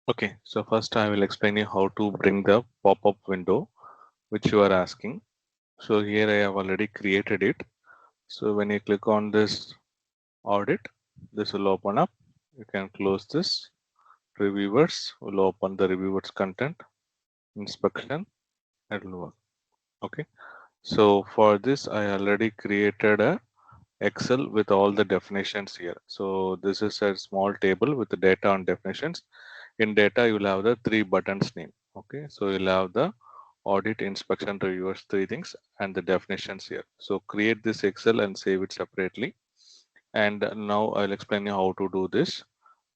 Okay, so first I will explain you how to bring the pop-up window which you are asking. So here I have already created it. So when you click on this audit, this will open up. You can close this. Reviewers will open the reviewers content, inspection, it will work. Okay, so for this I already created a Excel with all the definitions here. So this is a small table with the data and definitions. In data, you will have the three buttons name. Okay, so you'll have the audit, inspection, reviewers, three things, and the definitions here. So create this Excel and save it separately. And now I'll explain you how to do this.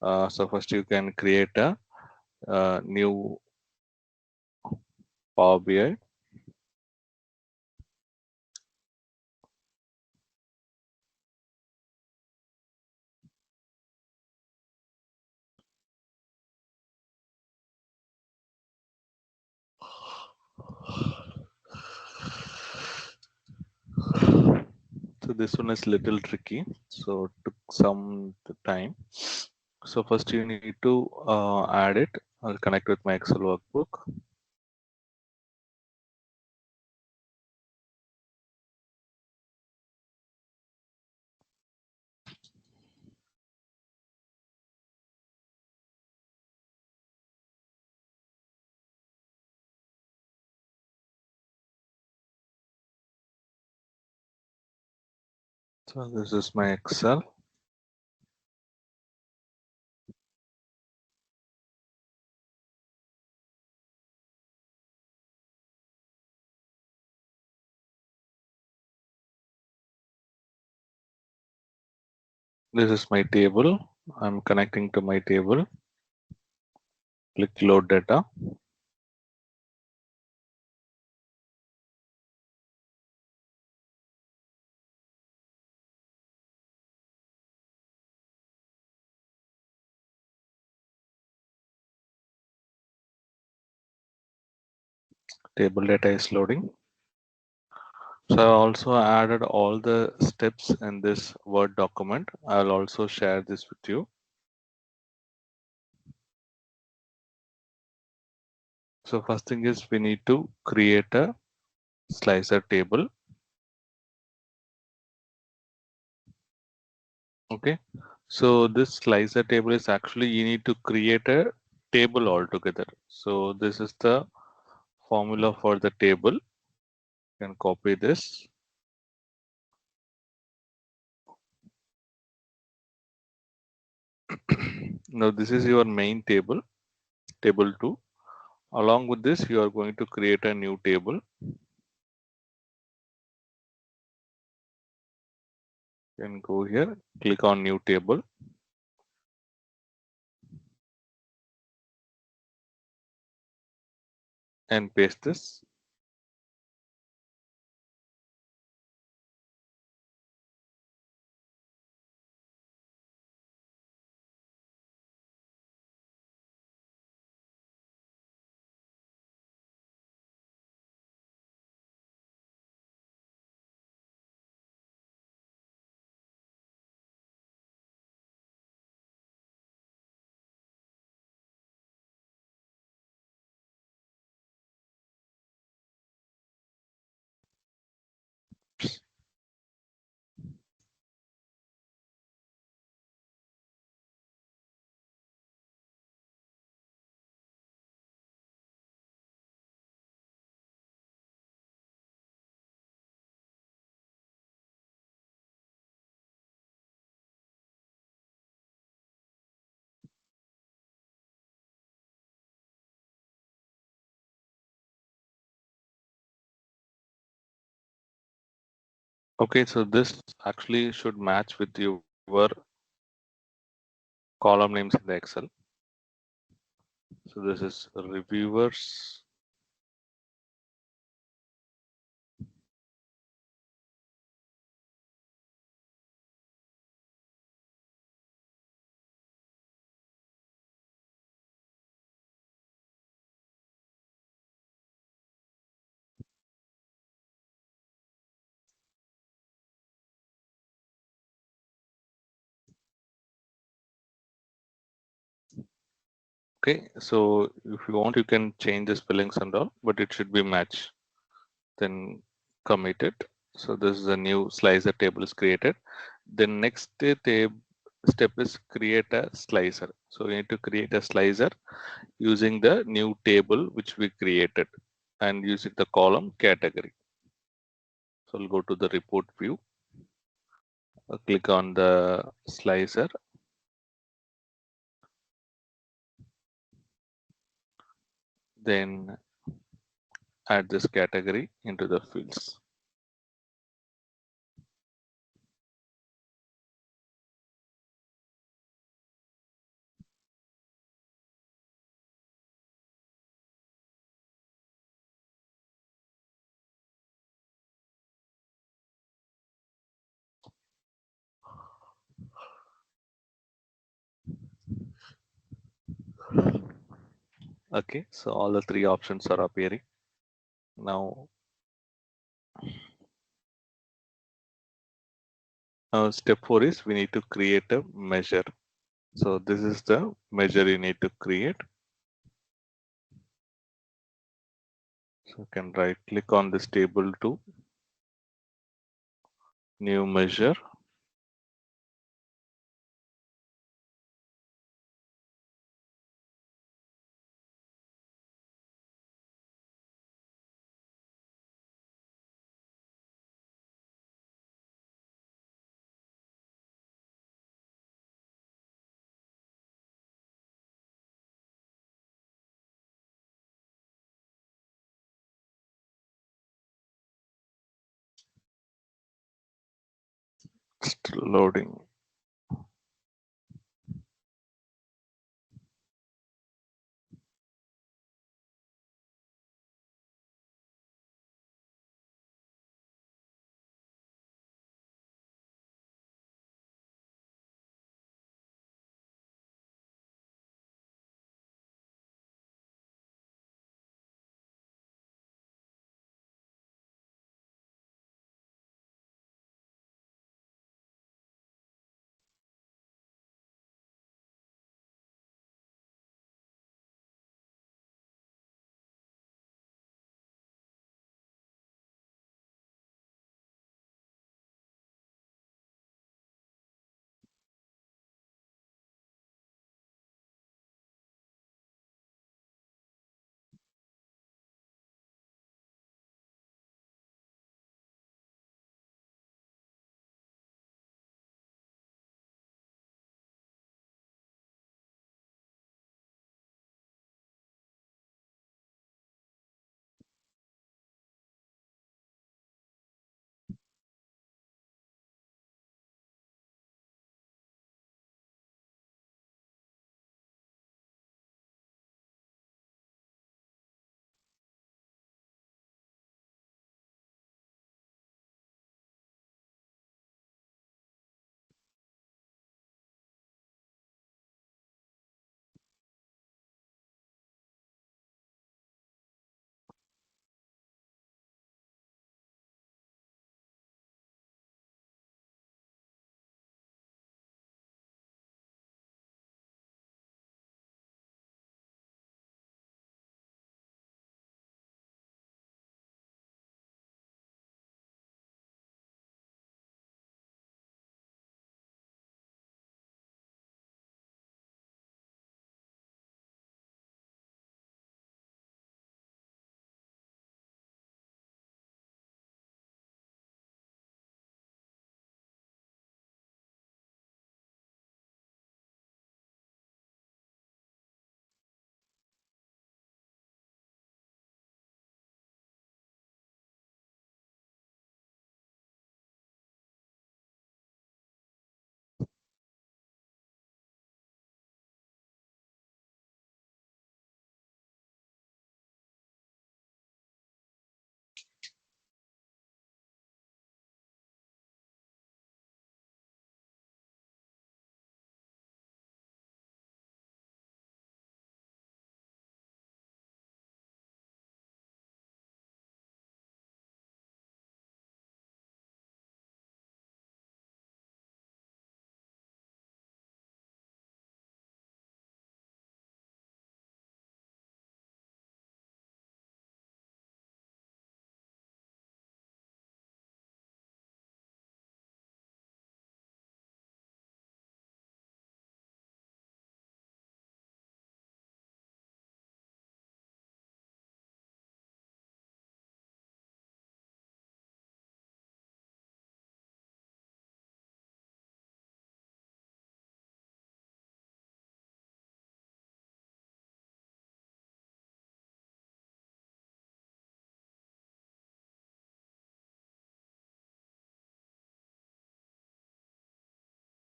So first you can create a new Power BI. So this one is little tricky, so it took some time. So first you need to add it. I'll connect with my Excel workbook. So this is my Excel. This is my table. I'm connecting to my table. Click load data. Table data is loading. So I also added all the steps in this Word document. I'll also share this with you. So first thing is we need to create a slicer table. Okay. So this slicer table is actually you need to create a table altogether. So this is the formula for the table. You can copy this. Now this is your main table, table 2. Along with this, you are going to create a new table. You can go here, click on new table. And paste this. Okay, so this actually should match with your column names in the Excel. So this is reviewers. Okay, so if you want, you can change the spellings and all, but it should be match. Then commit it. So this is a new slicer table is created. The next step is create a slicer. So we need to create a slicer using the new table which we created and using the column category. So I'll go to the report view, click on the slicer, then add this category into the fields. Okay, so all the three options are appearing. Now, step 4 is we need to create a measure. So this is the measure you need to create. So you can right click on this table to new measure. Still loading.